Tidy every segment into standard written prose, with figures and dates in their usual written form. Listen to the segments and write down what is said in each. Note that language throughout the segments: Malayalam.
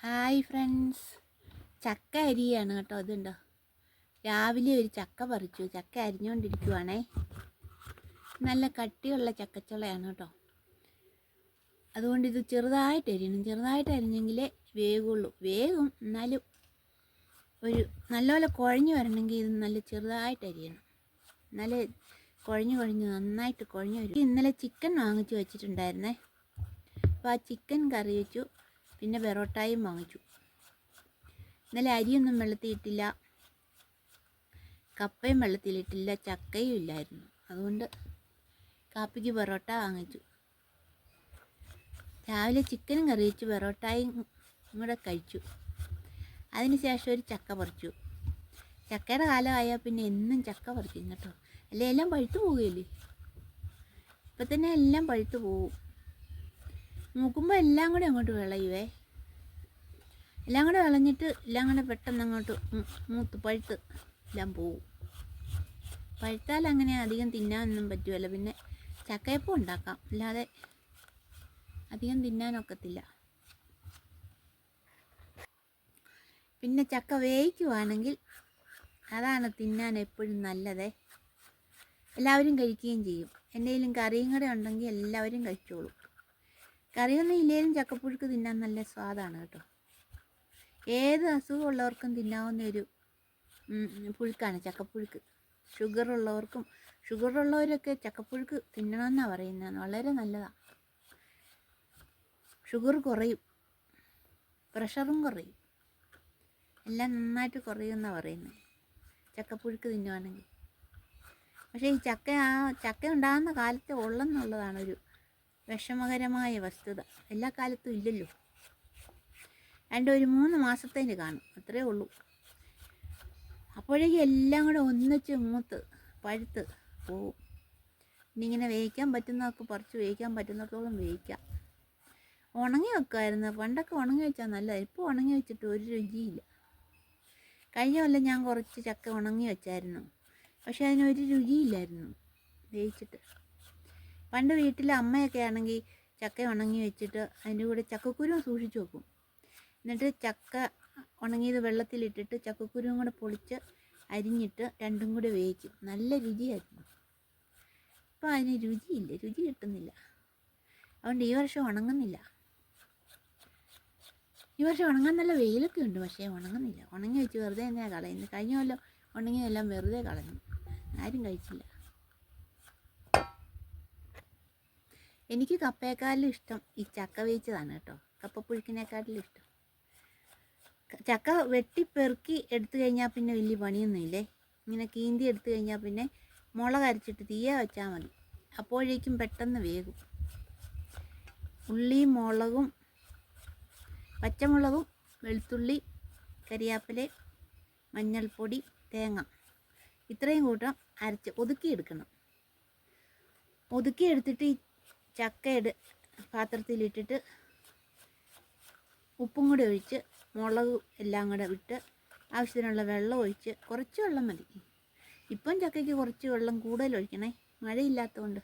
ഹായ് ഫ്രണ്ട്സ്, ചക്ക അരിയാണ് കേട്ടോ. അതുണ്ടോ, രാവിലെ ഒരു ചക്ക പറിച്ചു. ചക്ക അരിഞ്ഞുകൊണ്ടിരിക്കുവാണേ. നല്ല കട്ടിയുള്ള ചക്കച്ചുളയാണ് കേട്ടോ. അതുകൊണ്ട് ഇത് ചെറുതായിട്ട് അരിയണം. ചെറുതായിട്ട് അരിഞ്ഞെങ്കിലേ വേകുള്ളൂ. വേകും, എന്നാലും ഒരു നല്ലപോലെ കുഴഞ്ഞു വരണമെങ്കിൽ ഇത് നല്ല ചെറുതായിട്ട് അരിയണം. എന്നാലേ കുഴഞ്ഞ് നന്നായിട്ട് കുഴഞ്ഞു വരും. ഇന്നലെ ചിക്കൻ വാങ്ങിച്ചു വെച്ചിട്ടുണ്ടായിരുന്നേ. അപ്പോൾ ആ ചിക്കൻ കറി വെച്ചു. പിന്നെ പെറോട്ടായും വാങ്ങിച്ചു. ഇന്നലെ അരിയൊന്നും വെള്ളത്തിയിട്ടില്ല, കപ്പയും വെള്ളത്തിലിട്ടില്ല, ചക്കയും ഇല്ലായിരുന്നു. അതുകൊണ്ട് കാപ്പിക്ക് പെറോട്ട വാങ്ങിച്ചു. രാവിലെ ചിക്കനും കറി വെച്ച് പെറോട്ടായും കൂടെ കഴിച്ചു. അതിന് ശേഷം ഒരു ചക്ക പറിച്ചു. ചക്കയുടെ കാലമായാൽ പിന്നെ എന്നും ചക്ക പറിക്കും കേട്ടോ. അല്ലേ എല്ലാം പഴുത്തു പോവുകയില്ലേ. ഇപ്പം തന്നെ എല്ലാം പഴുത്തു പോവും. നോക്കുമ്പോൾ എല്ലാം കൂടെ അങ്ങോട്ട് വിളയുവേ. എല്ലാം കൂടെ വിളഞ്ഞിട്ട് എല്ലാം കൂടെ പെട്ടെന്ന് അങ്ങോട്ട് മൂത്ത് പഴുത്ത് എല്ലാം പോവും. പഴുത്താൽ അങ്ങനെ അധികം തിന്നാനൊന്നും പറ്റുമല്ലോ. പിന്നെ ചക്കയപ്പം ഉണ്ടാക്കാം, അല്ലാതെ അധികം തിന്നാനൊക്കത്തില്ല. പിന്നെ ചക്ക വേവിക്കുവാണെങ്കിൽ അതാണ് തിന്നാൻ എപ്പോഴും നല്ലതേ. എല്ലാവരും കഴിക്കുകയും ചെയ്യും. എന്തെങ്കിലും കറിയും കൂടെ ഉണ്ടെങ്കിൽ എല്ലാവരും കഴിച്ചോളും. കറിയൊന്നും ഇല്ലെങ്കിലും ചക്കപ്പുഴുക്ക് തിന്നാൻ നല്ല സ്വാദാണ് കേട്ടോ. ഏത് അസുഖമുള്ളവർക്കും തിന്നാവുന്ന ഒരു പുഴുക്കാണ് ചക്കപ്പുഴുക്ക്. ഷുഗറുള്ളവരൊക്കെ ചക്കപ്പുഴുക്ക് തിന്നണമെന്നാണ് പറയുന്നത്. വളരെ നല്ലതാണ്. ഷുഗർ കുറയും, പ്രഷറും കുറയും, എല്ലാം നന്നായിട്ട് കുറയുമെന്നാണ് പറയുന്നത് ചക്കപ്പുഴുക്ക് തിന്നുവാണെങ്കിൽ. പക്ഷേ ഈ ചക്ക ഉണ്ടാകുന്ന കാലത്ത് ഉള്ളെന്നുള്ളതാണൊരു വിഷമകരമായ വസ്തുത. എല്ലാ കാലത്തും ഇല്ലല്ലോ. ഒരു 3 മാസത്തേന് കാണും, അത്രേ ഉള്ളൂ. അപ്പോഴേക്കും എല്ലാം കൂടെ ഒന്നിച്ച് മൂത്ത് പഴുത്ത് പോവും. ഇനിയിങ്ങനെ വേവിക്കാൻ പറ്റുന്നതൊക്കെ പറിച്ച് വേവിക്കാൻ പറ്റുന്നിടത്തോളം വേവിക്കാം. ഉണങ്ങി വെക്കുമായിരുന്നു പണ്ടൊക്കെ. ഉണങ്ങി വെച്ചാൽ നല്ലതാണ്. ഇപ്പോൾ ഉണങ്ങി വെച്ചിട്ട് ഒരു രുചിയില്ല. കഴിഞ്ഞ കൊല്ലം ഞാൻ കുറച്ച് ചക്ക ഉണങ്ങി വെച്ചായിരുന്നു, പക്ഷേ അതിനൊരു രുചിയില്ലായിരുന്നു വേവിച്ചിട്ട്. പണ്ട് വീട്ടിലെ അമ്മയൊക്കെ ആണെങ്കിൽ ചക്ക ഉണങ്ങി വെച്ചിട്ട് അതിൻ്റെ കൂടെ ചക്കക്കുരു സൂക്ഷിച്ച് വെക്കും. എന്നിട്ട് ചക്ക ഉണങ്ങിയത് വെള്ളത്തിലിട്ടിട്ട് ചക്കക്കുരുവും കൂടെ പൊളിച്ച് അരിഞ്ഞിട്ട് രണ്ടും കൂടെ വേവിക്കും. നല്ല രുചിയായിരുന്നു. ഇപ്പോൾ അതിന് രുചിയില്ല, രുചി കിട്ടുന്നില്ല. അതുകൊണ്ട് ഈ വർഷം ഉണങ്ങുന്നില്ല. ഈ വർഷം ഉണങ്ങാൻ നല്ല വെയിലൊക്കെ ഉണ്ട്, പക്ഷേ ഉണങ്ങുന്നില്ല. ഉണങ്ങി വെച്ച് വെറുതെ തന്നെയാണ് കളയുന്നത്. കഴിഞ്ഞ കൊല്ലം ഉണങ്ങിയതെല്ലാം വെറുതെ കളഞ്ഞു, ആരും കഴിച്ചില്ല. എനിക്ക് കപ്പയെക്കാട്ടിലും ഇഷ്ടം ഈ ചക്ക വേവിച്ചതാണ് കേട്ടോ. കപ്പപ്പുഴുക്കിനെക്കാട്ടിലും ഇഷ്ടം. ചക്ക വെട്ടി പെറുക്കി എടുത്തു കഴിഞ്ഞാൽ പിന്നെ വലിയ പണിയൊന്നുമില്ലേ. ഇങ്ങനെ കീന്തി എടുത്തു കഴിഞ്ഞാൽ പിന്നെ മുളക് അരച്ചിട്ട് തീയ വെച്ചാൽ മതി. അപ്പോഴേക്കും പെട്ടെന്ന് വേകും. ഉള്ളിയും മുളകും, പച്ചമുളകും, വെളുത്തുള്ളി, കരിയാപ്പില, മഞ്ഞൾപ്പൊടി, തേങ്ങ, ഇത്രയും കൂട്ടം അരച്ച് ഒതുക്കിയെടുക്കണം. ഒതുക്കിയെടുത്തിട്ട് ഈ ചക്ക പാത്രത്തിലിട്ടിട്ട് ഉപ്പും കൂടി ഒഴിച്ച് മുളക് എല്ലാം കൂടെ വിട്ട് ആവശ്യത്തിനുള്ള വെള്ളം ഒഴിച്ച്, കുറച്ച് വെള്ളം മതി. ഇപ്പം ചക്കയ്ക്ക് കുറച്ച് വെള്ളം കൂടുതൽ ഒഴിക്കണേ, മഴയില്ലാത്തതുകൊണ്ട്.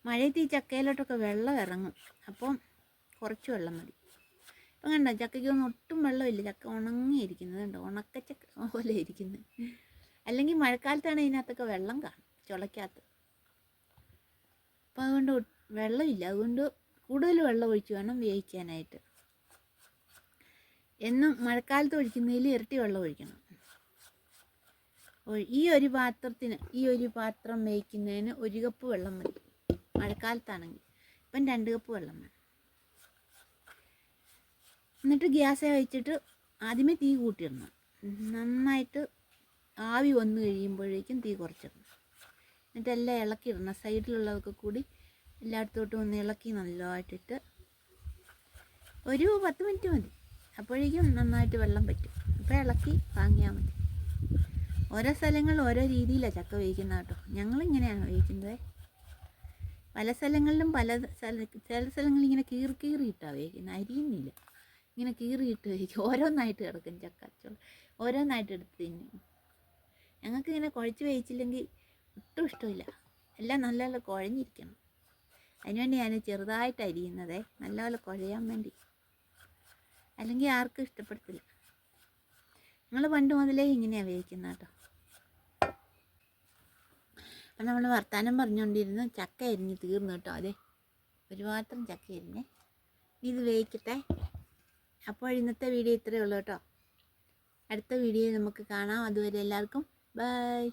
മഴയത്ത് ഈ ചക്കയിലോട്ടൊക്കെ വെള്ളം ഇറങ്ങും, അപ്പം കുറച്ച് വെള്ളം മതി. ഇപ്പം കണ്ടോ, ചക്കയ്ക്കൊന്നും ഒട്ടും വെള്ളമില്ല. ചക്ക ഉണങ്ങിയിരിക്കുന്നത് കണ്ടോ, ഉണക്കച്ചക്ക പോലെ ഇരിക്കുന്നത്. അല്ലെങ്കിൽ മഴക്കാലത്താണ് ഇതിനകത്തൊക്കെ വെള്ളം കാണും, ചുളയ്ക്കകത്ത്. അപ്പം അതുകൊണ്ട് വെള്ളമില്ല. അതുകൊണ്ട് കൂടുതൽ വെള്ളം ഒഴിച്ച് വേണം വേവിക്കാനായിട്ട്. എന്നും മഴക്കാലത്ത് ഒഴിക്കുന്നതിൽ ഇരട്ടി വെള്ളം ഒഴിക്കണം. ഈ ഒരു പാത്രം വേവിക്കുന്നതിന് 1 കപ്പ് വെള്ളം മതി മഴക്കാലത്താണെങ്കിൽ. ഇപ്പം 2 കപ്പ് വെള്ളം വേണം. എന്നിട്ട് ഗ്യാസ് വെച്ചിട്ട് ആദ്യമേ തീ കൂട്ടിയിടണം. നന്നായിട്ട് ആവി വന്നു കഴിയുമ്പോഴേക്കും തീ കുറച്ചിടണം. എന്നിട്ട് എല്ലാം ഇളക്കിയിടണം. സൈഡിലുള്ളതൊക്കെ കൂടി എല്ലായിടത്തോട്ടും ഒന്ന് ഇളക്കി നല്ലതായിട്ടിട്ട് ഒരു 10 മിനിറ്റ് മതി. അപ്പോഴേക്കും നന്നായിട്ട് വെള്ളം പറ്റും. അപ്പോൾ ഇളക്കി വാങ്ങിയാൽ മതി. ഓരോ സ്ഥലങ്ങളിൽ ഓരോ രീതിയിലാണ് ചക്ക വേവിക്കുന്നത് കേട്ടോ. ഞങ്ങളിങ്ങനെയാണ് വേവിക്കുന്നത്. പല സ്ഥലങ്ങളിലും ചില സ്ഥലങ്ങളിൽ ഇങ്ങനെ കീറിയിട്ടാണ് വേവിക്കുന്നത്. അരിയുന്നില്ല, ഇങ്ങനെ കീറിയിട്ട് വേവിക്കും. ഓരോന്നായിട്ട് കിടക്കും ചക്ക, ഓരോന്നായിട്ട് എടുത്ത് തിന്നും. ഞങ്ങൾക്കിങ്ങനെ കുഴച്ച് വേവിച്ചില്ലെങ്കിൽ ഒട്ടും ഇഷ്ടമില്ല. എല്ലാം നല്ലപോലെ കുഴഞ്ഞിരിക്കണം. അതിനുവേണ്ടി ഞാൻ ചെറുതായിട്ട് അരിയുന്നതേ, നല്ലപോലെ കുഴയാൻ വേണ്ടി. അല്ലെങ്കിൽ ആർക്കും ഇഷ്ടപ്പെടത്തില്ല. ഞങ്ങൾ പണ്ട് മുതലേ ഇങ്ങനെയാണ് വേവിക്കുന്നത് കേട്ടോ. അപ്പം നമ്മൾ വർത്താനം പറഞ്ഞുകൊണ്ടിരുന്നു, ചക്ക അരിഞ്ഞ് തീർന്നു കേട്ടോ. അതെ, ഒരു പാത്രം ചക്ക അരിഞ്ഞേ. ഇത് വേവിക്കട്ടെ. അപ്പോൾ ഇന്നത്തെ വീഡിയോ ഇത്രയേ ഉള്ളൂ കേട്ടോ. അടുത്ത വീഡിയോയിൽ നമുക്ക് കാണാം. അതുവരെ എല്ലാവർക്കും ബൈ.